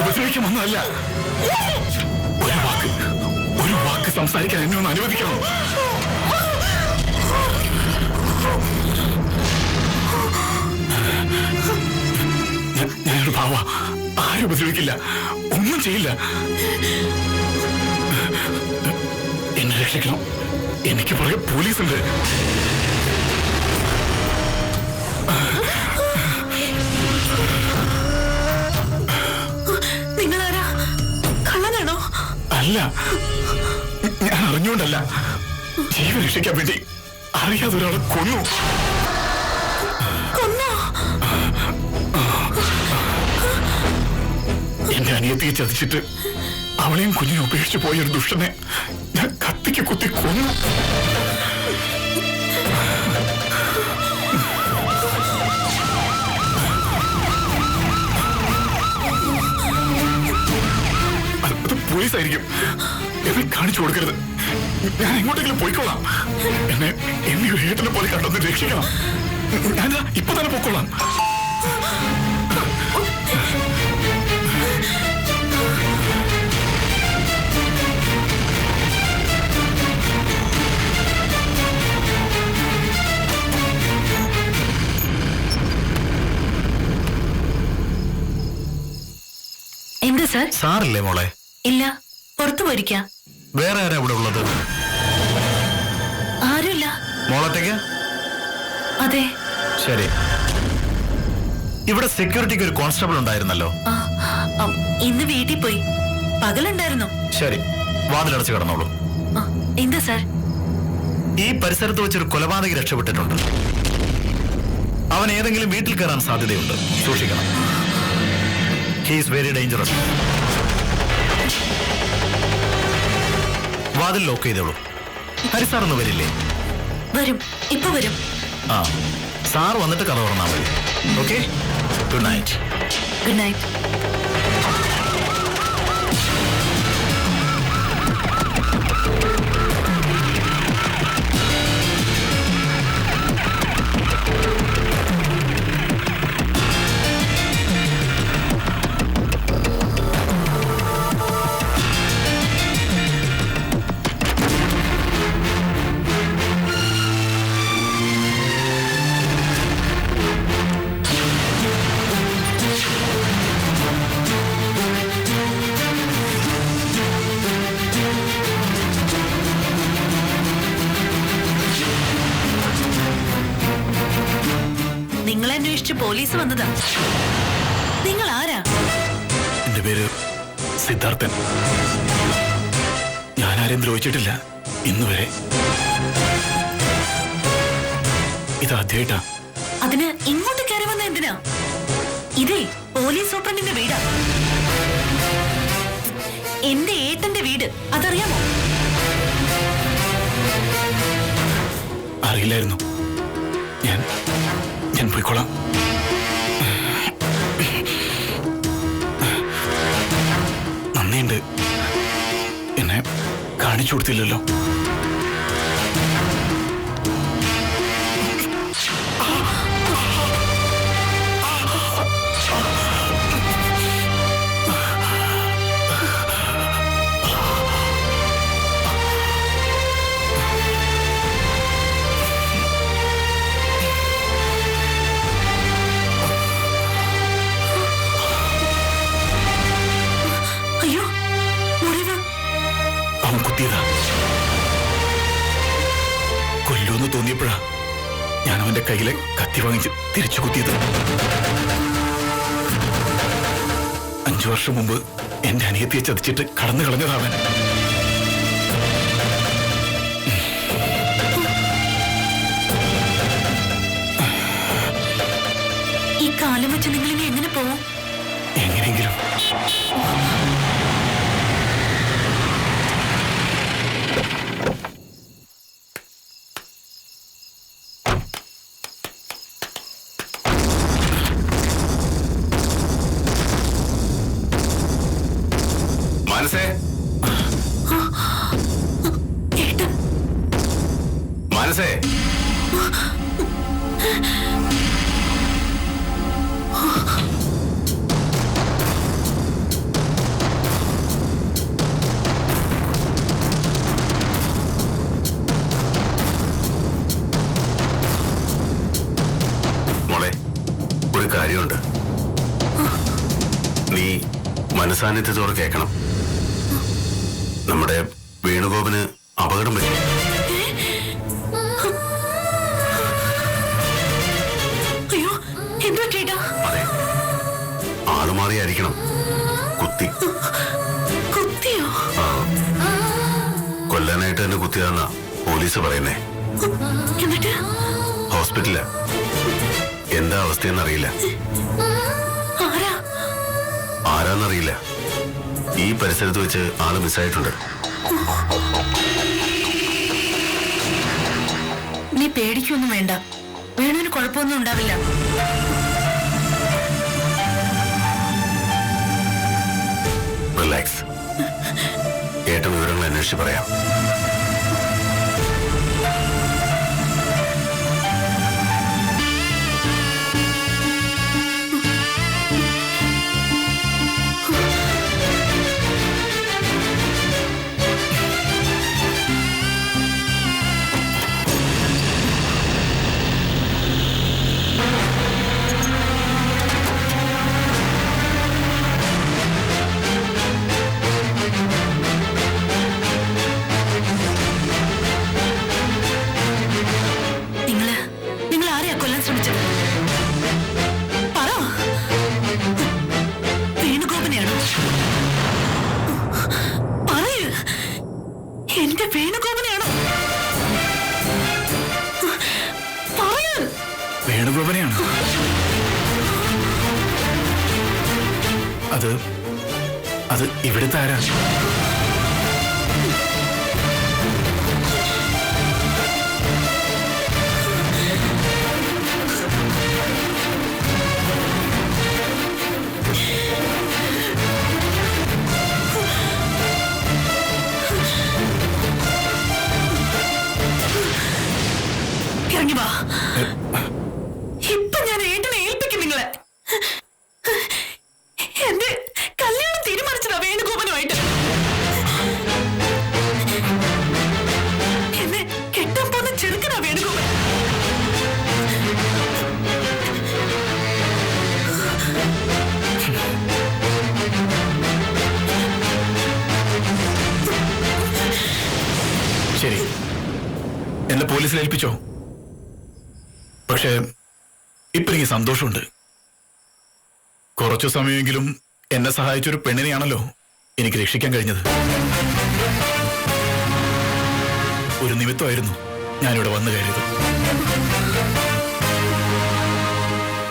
ഉപദ്രവിക്കാൻ വന്നതല്ല. ഒരു വാക്ക് സംസാരിക്കാൻ എന്നെ ഒന്ന് അനുവദിക്കണം. ഞാനൊരു പാവ, ആരും ഉപദ്രവിക്കില്ല, ഒന്നും ചെയ്യില്ല. എന്നെ രക്ഷിക്കണം, എനിക്ക് പുറകെ പോലീസുണ്ട്. അല്ല, ഞാൻ അറിഞ്ഞുകൊണ്ടല്ല, ജീവൻ രക്ഷിക്കാൻ വേണ്ടി അറിയാതെ ഒരാളെ കൊന്നു. എന്റെ അനിയത്തിയെ ചതിച്ചിട്ട് അവളെയും കുഞ്ഞിനെ ഉപേക്ഷിച്ചു പോയൊരു ദുഷ്ടനെ ഞാൻ കത്തിക്ക് കുത്തി കൊന്നു. പോലീസായിരിക്കും, എന്നെ കാണിച്ചു കൊടുക്കരുത്. ഞാൻ എങ്ങോട്ടെങ്കിലും പോയിക്കൊള്ളാം. എന്നെ ഒരു ഏട്ടനെ പോലെ കണ്ടൊന്ന് രക്ഷിക്കണം. ഞാൻ ഇപ്പൊ തന്നെ പോയിക്കൊള്ളാം. എന്താ സാർ? സാറല്ലേ മോളെ? ഇല്ല, പുറത്തു പോയിരിക്കാം. വേറെ ആരാ ഇവിടെ ഉള്ളത്? ആരുമില്ല. മോളൊറ്റയ്ക്ക്? അതെ. ശരി. ഇവിടെ സെക്യൂരിറ്റിക്ക് ഒരു കോൺസ്റ്റബിൾ ഉണ്ടായിരുന്നല്ലോ. ഇന്ന് വീട്ടിൽ പോയി. പകലുണ്ടായിരുന്നു. ശരി, വാതിലടച്ച് കിടന്നോളൂ. എന്താ സാർ? ഈ പരിസരത്ത് വെച്ചൊരു കൊലപാതകി രക്ഷപ്പെട്ടിട്ടുണ്ട്. അവൻ ഏതെങ്കിലും വീട്ടിൽ കയറാൻ സാധ്യതയുണ്ട്, സൂക്ഷിക്കണം. He is very dangerous. വാതിൽ ലോക്ക് ചെയ്തോളൂ. ഹരിസാർ ഒന്ന് വരില്ലേ? വരും, ഇപ്പൊ വരും. ആ, സാർ വന്നിട്ട് കഥ തുറന്നാൽ മതി. Okay, good night. Good night. നിങ്ങളെ അന്വേഷിച്ച് പോലീസ് വന്നതാ. നിങ്ങൾ ആരാ? എന്റെ പേര് സിദ്ധാർത്ഥൻ. ഞാൻ ആരെയും ദ്രോഹിച്ചിട്ടില്ല ഇന്നുവരെ. ഇതാദ്യമായിട്ടാ. അതിന് ഇങ്ങോട്ട് കയറി വന്ന എന്തിനാ? ഇതേ പോലീസ് സൂപ്രണ്ടിന്റെ വീടാ. എന്റെ ഏട്ടന്റെ വീട്, അതറിയാമോ? അറിയില്ലായിരുന്നു. ഞാൻ പോയിക്കോളാം. നന്ദിയുണ്ട്, എന്നെ കാണിച്ചു കൊടുത്തില്ലല്ലോ. കൊല്ലൂന്ന് തോന്നിയപ്പോഴാ ഞാൻ അവന്റെ കയ്യിലെ കത്തി വാങ്ങിച്ച് തിരിച്ചു കുത്തിയത്. 5 വർഷം മുമ്പ് എന്റെ അനിയത്തിയെ ചതിച്ചിട്ട് കടന്നു കളഞ്ഞതാവൻ. ഈ കാലം വെച്ച് നിങ്ങൾ ഇനി എങ്ങനെ പോവും? എങ്ങനെയെങ്കിലും. മനസ്സേ, മോളെ ഒരു കാര്യമുണ്ട്. നീ മനസാന്നിധ്യത്തോടെ കേൾക്കണം. നമ്മുടെ വേണുഗോപന് അപകടം പറ്റി. അയ്യോ, എന്താ ചേട്ടാ? അതെ, ആളുമാറിയായിരിക്കണം. കുത്തിയോ? കൊല്ലാനായിട്ട് തന്നെ കുത്തിയതെന്നാ പോലീസ് പറയുന്നേ. എന്നിട്ട് ഹോസ്പിറ്റലില് എന്താ അവസ്ഥയെന്നറിയില്ല. ആരാന്നറിയില്ല. ഈ പരിസരത്ത് വെച്ച് ആള് മിസ്സായിട്ടുണ്ട്. നീ പേടിക്കൊന്നും വേണ്ട, വേണുവിന് കുഴപ്പമൊന്നും ഉണ്ടാവില്ല. റിലാക്സ്. ഏട്ടൻ വിവരങ്ങൾ അന്വേഷിച്ച് പറയാം. നിങ്ങൾ ആരെയാ കൊല്ലാൻ ശ്രമിച്ചത്? പറ. വേണുഗോപനെയാണോ? പറയൂ, എന്റെ വേണുഗോപനെയാണോ? പറയൂ. വേണുഗോപനെയാണ്. അത് ഇവിടുത്തെ ആരാ? ഇറങ്ങി വാ. ഇപ്പൊ ഞാൻ ഏട്ടനെ ഏൽപ്പിക്കും നിങ്ങളെ. എന്റെ കല്യാണം തീരുമാനിച്ചതാ വേണുഗോപനുമായിട്ട്. എന്നെ കെട്ടാൻ പോകുന്ന ചെറുക്കനാ വേണുഗോപൻ. ശരി, എന്നെ പോലീസിൽ ഏൽപ്പിച്ചോ? പക്ഷേ ഇപ്പൊ എനിക്ക് സന്തോഷമുണ്ട്. കുറച്ചു സമയമെങ്കിലും എന്നെ സഹായിച്ചൊരു പെണ്ണിനെയാണല്ലോ എനിക്ക് രക്ഷിക്കാൻ കഴിഞ്ഞത്. ഒരു നിമിത്തമായിരുന്നു ഞാനിവിടെ വന്നു കയറിയത്.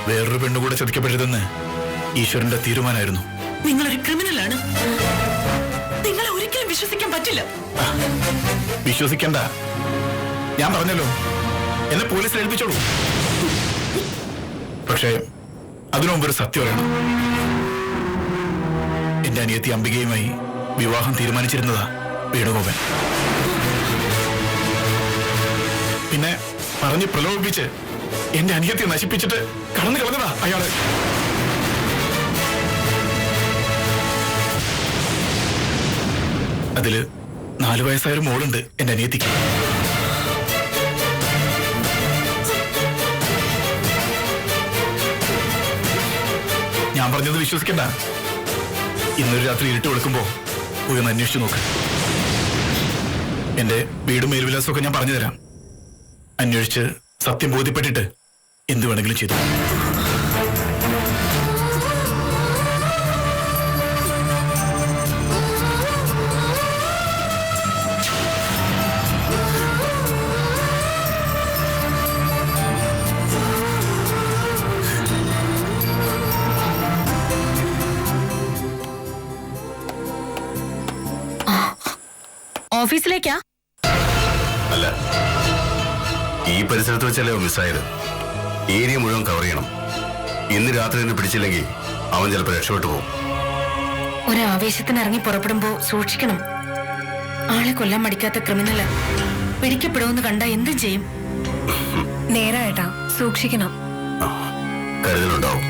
വേറൊരു പെണ്ണുകൂടെ ചതിക്കപ്പെടരുതെന്ന് ഈശ്വരന്റെ തീരുമാനമായിരുന്നു. നിങ്ങളൊരു ക്രിമിനലാണ്. നിങ്ങളെ ഒരിക്കലും വിശ്വസിക്കാൻ പറ്റില്ല. വിശ്വസിക്കണ്ട, ഞാൻ പറഞ്ഞല്ലോ, എന്നെ പോലീസിൽ ഏൽപ്പിച്ചോളൂ. പക്ഷേ അതിനു മുമ്പ് ഒരു സത്യം അറിയണം. എന്റെ അനിയത്തി അംബികയുമായി വിവാഹം തീരുമാനിച്ചിരുന്നതാ വേണുഗോപൻ. പിന്നെ പറഞ്ഞ് പ്രലോഭിപ്പിച്ച് എന്റെ അനിയത്തിയെ നശിപ്പിച്ചിട്ട് കടന്നു കളഞ്ഞതാ അയാള്. അതില് 4 വയസ്സായൊരു മോളുണ്ട് എന്റെ അനിയത്തിക്ക്. ഞാൻ പറഞ്ഞത് വിശ്വസിക്കണ്ട. ഇന്നൊരു രാത്രി ഇരുട്ട് വെളുക്കുമ്പോ പോയി ഒന്ന് അന്വേഷിച്ചു നോക്ക്. എന്റെ വീടും മേൽവിലാസമൊക്കെ ഞാൻ പറഞ്ഞു തരാം. അന്വേഷിച്ച് സത്യം ബോധ്യപ്പെട്ടിട്ട് എന്ത് വേണമെങ്കിലും ചെയ്തു. ഓഫീസിലേക്കാ? അല്ല, ഈ പരിസരത്ത് വെച്ചല്ലേ മിസ്സായത്. ഏരിയ മുഴുവൻ കവർ ചെയ്യണം. ഇന്ന് രാത്രി തന്നെ പിടിച്ചില്ലെങ്കിൽ അവൻ ചിലപ്പോൾ രക്ഷപ്പെട്ടു പോകും. ഒരാവേശത്തിന് ഇറങ്ങി പുറപ്പെടുമ്പോ സൂക്ഷിക്കണം. ആളെ കൊല്ലാൻ മടിക്കാത്ത ക്രിമിനല. പിടിക്കപ്പെടുമെന്ന് കണ്ട എന്തും ചെയ്യും. നേരായിട്ടാ, സൂക്ഷിക്കണം. കരുതലുണ്ടാവും.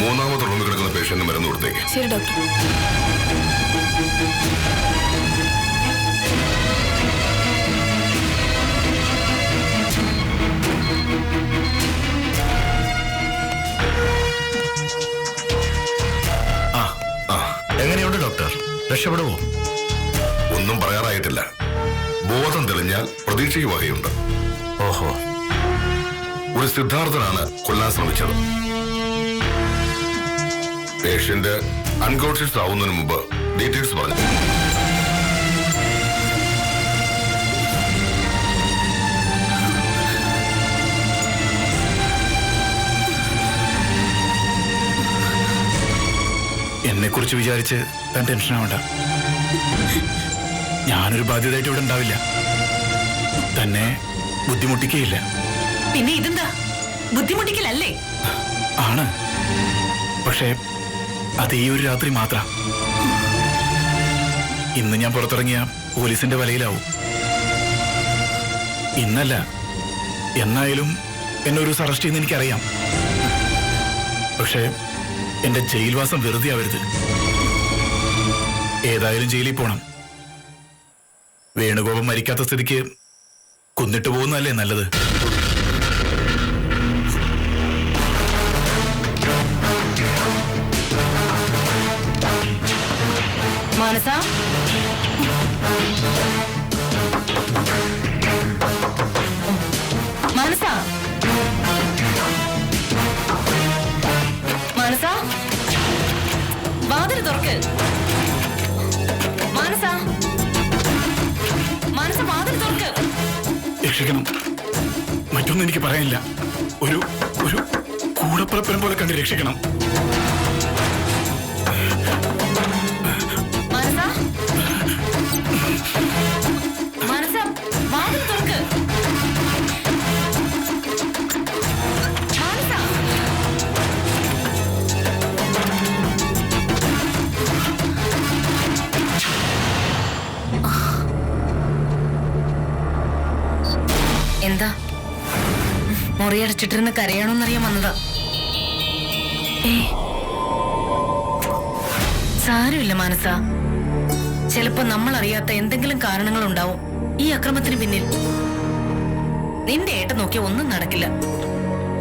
മൂന്നാമത് റൂമിൽ കിടക്കുന്ന പേഷ്യന്റ് മരുന്ന് കൊടുത്തേക്ക്. ശരി ഡോക്ടർ. എങ്ങനെയുണ്ട് ഡോക്ടർ? രക്ഷപ്പെടുവോ? ഒന്നും പറയാറായിട്ടില്ല. ബോധം തെളിഞ്ഞാൽ പ്രതീക്ഷയ്ക്ക് വകയുണ്ട്. ഓഹോ. ഒരു സിദ്ധാർത്ഥനാണ് കൊല്ലാൻ ശ്രമിച്ചത്. പേഷ്യന്റ് അൺകോൺഷ്യസ് ആവുന്നതിന് മുമ്പ് ഡീറ്റെയിൽസ് പറഞ്ഞു. എന്നെ കുറിച്ച് വിചാരിച്ച് താൻ ടെൻഷൻ ആവണ്ട. ഞാനൊരു ബാധ്യതയായിട്ട് ഇവിടെ ഉണ്ടാവില്ല. തന്നെ ബുദ്ധിമുട്ടിക്കുകയില്ല. പിന്നെ ഇതെന്താ ബുദ്ധിമുട്ടിക്കലല്ലേ? ആണ്. പക്ഷേ അത് ഈ ഒരു രാത്രി മാത്രം. ഇന്ന് ഞാൻ പുറത്തിറങ്ങിയ പോലീസിന്റെ വലയിലാവും. ഇന്നല്ല, എന്നായാലും എന്നെ ഒരു അറസ്റ്റ് ചെയ്യുന്ന എനിക്കറിയാം. പക്ഷേ എന്റെ ജയിൽവാസം വെറുതെ ആവരുത്. ഏതായാലും ജയിലിൽ പോണം. വേണുഗോപം മരിക്കാത്ത സ്ഥിതിക്ക് കൊന്നിട്ട് പോകുന്നതല്ലേ നല്ലത്. മാനസ, മാനസ, മാനസ, വാതിൽ തുറക്ക്. മാനസ, മാനസ, വാതിൽ തുറക്ക്. രക്ഷിക്കണം. മറ്റൊന്നും എനിക്ക് പറയാനില്ല. ഒരു ഒരു കൂടപ്പുറപ്പനം പോലെ കണ്ട് രക്ഷിക്കണം. മാനസ, മാനസ, വാതിൽ തുറക്ക്. മാനസ, എന്താ മുറിയടച്ചിട്ടിരുന്ന് കരയണോന്നറിയാൻ വന്നതാ. സാരമില്ല മാനസ, ചിലപ്പോ നമ്മൾ അറിയാത്ത എന്തെങ്കിലും കാരണങ്ങളുണ്ടാവും ഈ അക്രമത്തിന് പിന്നിൽ. നിന്റെ ഏട്ട നോക്കിയ ഒന്നും നടക്കില്ല.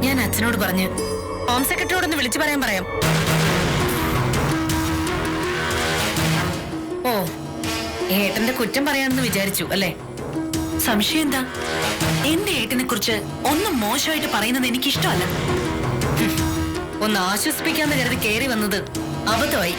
ഞാൻ അച്ഛനോട് പറഞ്ഞ് ഹോം സെക്രട്ടറിയോടൊന്ന് വിളിച്ചു പറയാം. ഓ, ഏട്ടന്റെ കുറ്റം പറയാണെന്ന് വിചാരിച്ചു അല്ലേ? സംശയം എന്താ? എന്റെ ഏട്ടനെ കുറിച്ച് ഒന്നും മോശമായിട്ട് പറയുന്നത് എനിക്കിഷ്ടമല്ല. ഒന്ന് ആശ്വസിപ്പിക്കാന്ന് കരുതി കയറി വന്നത് അബദ്ധമായി.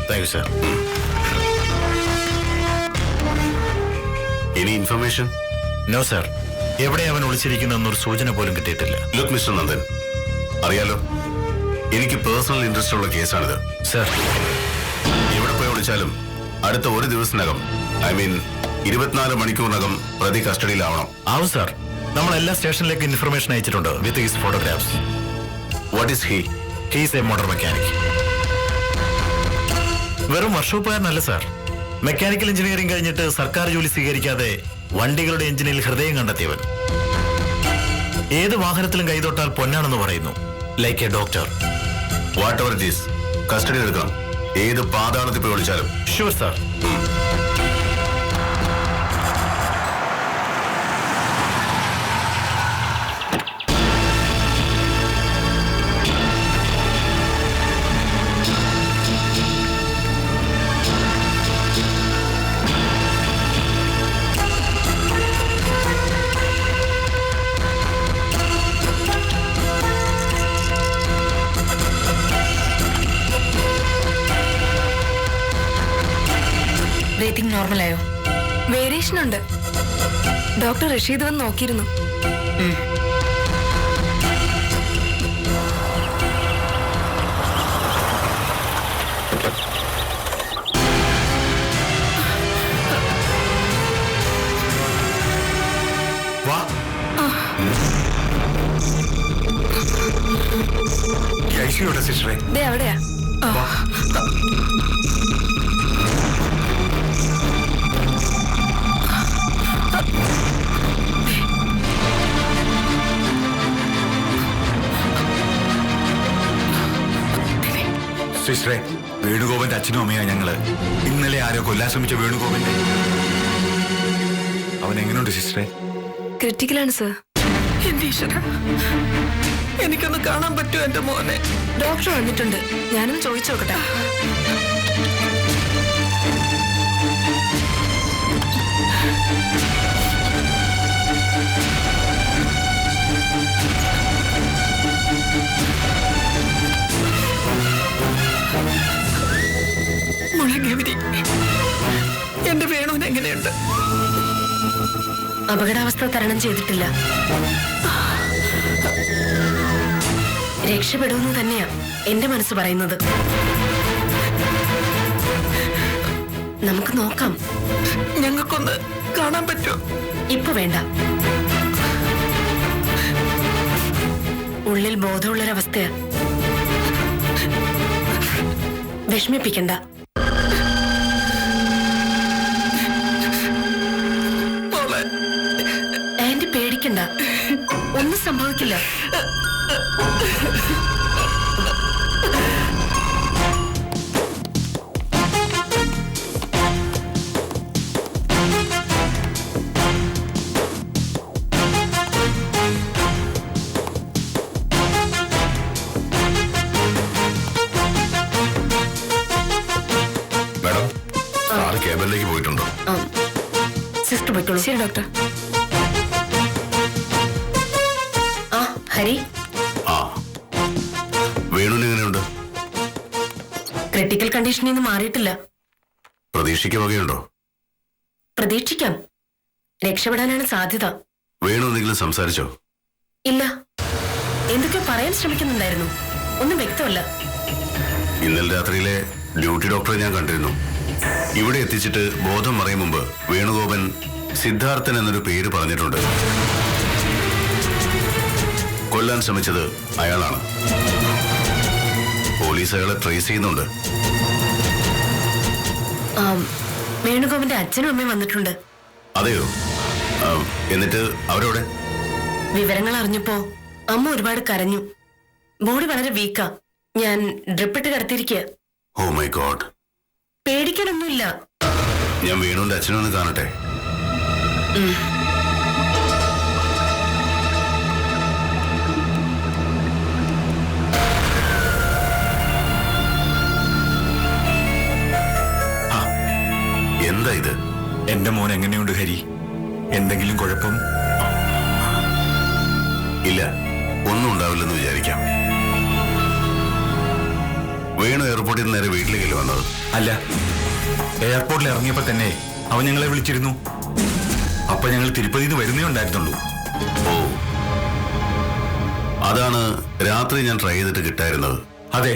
Thank you sir. Any information? No sir. എവിടെ അവൻ ഒളിച്ചിരിക്കുന്നൊരു സൂചന പോലും കിട്ടിയിട്ടില്ല. ലുക്ക് മിസ്റ്റർ നന്ദൻ, അറിയാലോ എനിക്ക് പേഴ്സണൽ ഇൻട്രസ്റ്റ് ഉള്ള കേസാണിത്. സർ, എവിടെ പോയി ഒളിച്ചാലും അടുത്ത ഒരു ദിവസത്തിനകം, ഐ മീൻ 24 മണിക്കൂറിനകം പ്രതി കസ്റ്റഡിയിലാവണം. ആവും സർ. നമ്മൾ എല്ലാ സ്റ്റേഷനിലേക്കും ഇൻഫർമേഷൻ അയച്ചിട്ടുണ്ട് with his photographs. What is he? He's A motor mechanic. വെറും വർക്ക്ഷോപ്പുകാരനല്ല സാർ. മെക്കാനിക്കൽ എഞ്ചിനീയറിംഗ് കഴിഞ്ഞിട്ട് സർക്കാർ ജോലി സ്വീകരിക്കാതെ വണ്ടികളുടെ എഞ്ചിനിൽ ഹൃദയം കണ്ടെത്തിയവൻ. ഏത് വാഹനത്തിലും കൈതൊട്ടാൽ പൊന്നാണെന്ന് പറയുന്നു. Like a doctor. Whatever it is, custody എടുക്കണം. ഏത് പാതാളത്തിൽ പോയി ഒളിച്ചാലും. Sure sir. ബ്രീത്തിങ് നോർമലായോ? വേരിയേഷൻ ഉണ്ട്. ഡോക്ടർ റഷീദ് വന്ന് നോക്കിയിരുന്നു. വാ. ഐസിയുടെ സിസ്റ്ററെ. ദേ അവിടെയാ. സിസ്റ്ററെ, വേണുഗോപന്റെ അച്ഛനും അമ്മയാ ഞങ്ങള്. ഇന്നലെ ആരോ കൊല്ലാൻ ശ്രമിച്ച വേണുഗോപന്റെ. അവൻ എങ്ങനെയുണ്ട് സിസ്റ്ററെ? ക്രിറ്റിക്കലാണ് സർ. എന്റെ ഈശ്വര, എനിക്കൊന്ന് കാണാൻ പറ്റുമോ എന്റെ മോനെ? ഡോക്ടർ വന്നിട്ടുണ്ട്, ഞാനൊന്ന് ചോദിച്ചു നോക്കട്ടെ. മോളെ ഗൗരി, എന്റെ വേണുവിന് എങ്ങനെയുണ്ട്? അപകടാവസ്ഥ തരണം ചെയ്തിട്ടില്ല. രക്ഷപ്പെടുമെന്ന് തന്നെയാ എന്റെ മനസ്സ് പറയുന്നത്. നമുക്ക് നോക്കാം. ഞങ്ങൾക്കൊന്ന് കാണാൻ പറ്റുമോ? ഇപ്പൊ വേണ്ട. ഉള്ളിൽ ബോധമുള്ളൊരവസ്ഥയാ. വിഷമിപ്പിക്കണ്ട. മോളെ, ആന്റി പേടിക്കണ്ട, ഒന്നും സംഭവിക്കില്ല. മാഡം, സാറ് കേബിളിലേക്ക് പോയിട്ടുണ്ടോ? സിസ്റ്റർ പോയിക്കോളൂ. ശരി ഡോക്ടർ. ആ ഹരി, ആ, വേണുവിന് എങ്ങനെയുണ്ട്? ക്രിട്ടിക്കൽ കണ്ടീഷനിൽ നിന്ന് മാറിയിട്ടില്ല. പ്രതീക്ഷയ്ക്ക് വകയുണ്ടോ? പ്രതീക്ഷിക്കാം. രക്ഷപ്പെടാനാണ് സാധ്യത. വേണു എന്തെങ്കിലും സംസാരിച്ചോ? ഇല്ല, എന്തൊക്കെയോ പറയാൻ ശ്രമിക്കുന്നുണ്ടായിരുന്നു. ഒന്നും വ്യക്തമല്ല. ഇന്നലെ രാത്രിയിലെ ഡ്യൂട്ടി ഡോക്ടറെ ഞാൻ കണ്ടിരുന്നു. ഇവിടെ എത്തിച്ചിട്ട് ബോധം മറയും മുമ്പ് വേണുഗോപൻ സിദ്ധാർത്ഥൻ എന്നൊരു പേര് പറഞ്ഞിട്ടുണ്ട്. കൊല്ലാൻ ശ്രമിച്ചത് അയാളാണ്. പോലീസ് അയാളെ ട്രേസ് ചെയ്യുന്നുണ്ട്. വേണുഗോപന്റെ അച്ഛനും അമ്മയും വന്നിട്ടുണ്ട്. അതെയോ? എന്നിട്ട് അവരോടെ? വിവരങ്ങൾ അറിഞ്ഞപ്പോ അമ്മ ഒരുപാട് കരഞ്ഞു. ബോഡി വളരെ വീക്കാ. ഞാൻ ഡ്രിപ്പിട്ട് കിടത്തിയിരിക്കുക. Oh my God. പേടിക്കാനൊന്നുമില്ല. ഞാൻ വേണുവിന്റെ അച്ഛനൊന്ന് കാണട്ടെ. എന്താ ഇത്? എന്റെ മോൻ എങ്ങനെയുണ്ട് ഹരി? എന്തെങ്കിലും കുഴപ്പം? ഇല്ല, ഒന്നും ഉണ്ടാവില്ലെന്ന് വിചാരിക്കാം. വേണു എയർപോർട്ടിൽ നിന്ന് നേരെ വീട്ടിലേക്കല്ലേ വന്നത്? അല്ല, എയർപോർട്ടിൽ ഇറങ്ങിയപ്പോ തന്നെ അവൻ ഞങ്ങളെ വിളിച്ചിരുന്നു. അപ്പൊ ഞങ്ങൾ തിരുപ്പതിയിൽ നിന്ന് വരുന്നേ ഉണ്ടായിരുന്നുള്ളൂ. ഓ, അതാണ് രാത്രി ഞാൻ ട്രൈ ചെയ്തിട്ട് കിട്ടായിരുന്നത്. അതെ,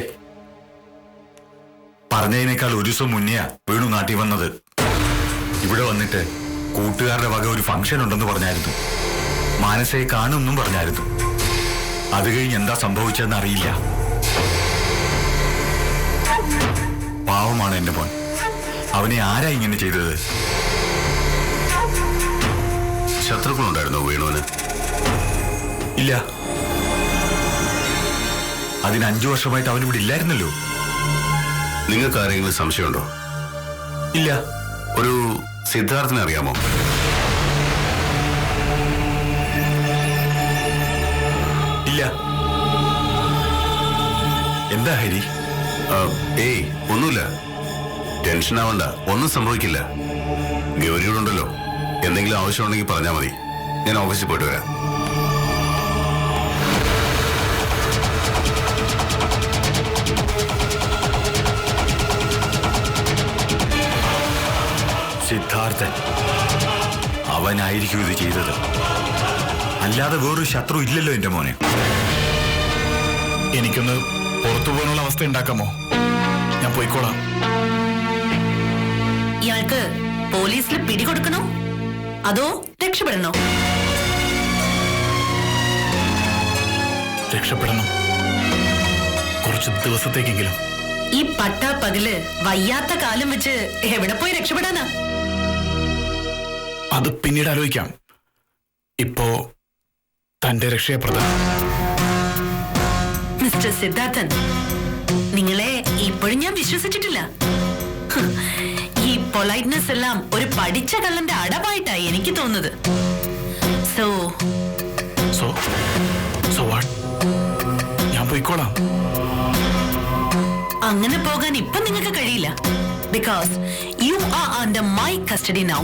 പറഞ്ഞതിനേക്കാൾ ഒരു ദിവസം മുന്നെയാ വേണു നാട്ടിൽ വന്നത്. ഇവിടെ വന്നിട്ട് കൂട്ടുകാരുടെ വക ഒരു ഫംഗ്ഷൻ ഉണ്ടെന്ന് പറഞ്ഞായിരുന്നു. മാനസയെ കാണുമെന്നും പറഞ്ഞായിരുന്നു. അത് കഴിഞ്ഞ് എന്താ സംഭവിച്ചതെന്ന് അറിയില്ല. പാവമാണ് എന്റെ മോൻ. അവനെ ആരാ ഇങ്ങനെ ചെയ്തത്? ശത്രുക്കളുണ്ടായിരുന്നോ വേണുവിന്? ഇല്ല, അതിന് 5 വർഷമായിട്ട് അവനിവിടെ ഇല്ലായിരുന്നല്ലോ. നിങ്ങൾക്ക് ആരെങ്കിലും സംശയമുണ്ടോ? ഇല്ല. ഒരു സിദ്ധാർത്ഥിനെ അറിയാമോ? ഇല്ല. എന്താ ഹരി? ഏയ്, ഒന്നുമില്ല. ടെൻഷൻ ആവണ്ട, ഒന്നും സംഭവിക്കില്ല. ഗൗരിയോടുണ്ടല്ലോ, എന്തെങ്കിലും ആവശ്യമുണ്ടെങ്കിൽ പറഞ്ഞാൽ മതി. ഞാൻ ഓഫീസിൽ പോയിട്ട് വരാം. അവനായിരിക്കും ഇത് ചെയ്തത്. അല്ലാതെ വേറൊരു ശത്രു ഇല്ലല്ലോ എന്റെ മോനെ. എനിക്കൊന്ന് പുറത്തു പോകാനുള്ള അവസ്ഥ ഉണ്ടാക്കാമോ? ഞാൻ പോയിക്കോളാം. ഇയാൾക്ക് പോലീസിൽ പിടികൊടുക്കണോ അതോ രക്ഷപ്പെടണോ? രക്ഷപ്പെടണം, കുറച്ച് ദിവസത്തേക്കെങ്കിലും. ഈ പട്ടാ പകല് വയ്യാത്ത കാലം വെച്ച് എവിടെ പോയി രക്ഷപ്പെടാനാ? അത് പിന്നീട് ആലോചിക്കാം. ഇപ്പോ തന്റെ രക്ഷയെ പ്രധാനം. മിസ്റ്റർ സിദ്ധാർത്ഥൻ, നിങ്ങളെ ഇപ്പോഴും ഞാൻ വിശ്വസിച്ചിട്ടില്ല. ഈ പൊളൈറ്റ്നെസ് എല്ലാം ഒരു പഠിച്ച കള്ളന്റെ അടവായിട്ടായി എനിക്ക് തോന്നുന്നത്. So what? ഞാൻ പോയിക്കോളാം. അങ്ങനെ പോകാൻ ഇപ്പൊ നിങ്ങൾക്ക് കഴിയില്ല. Because you are under my custody now.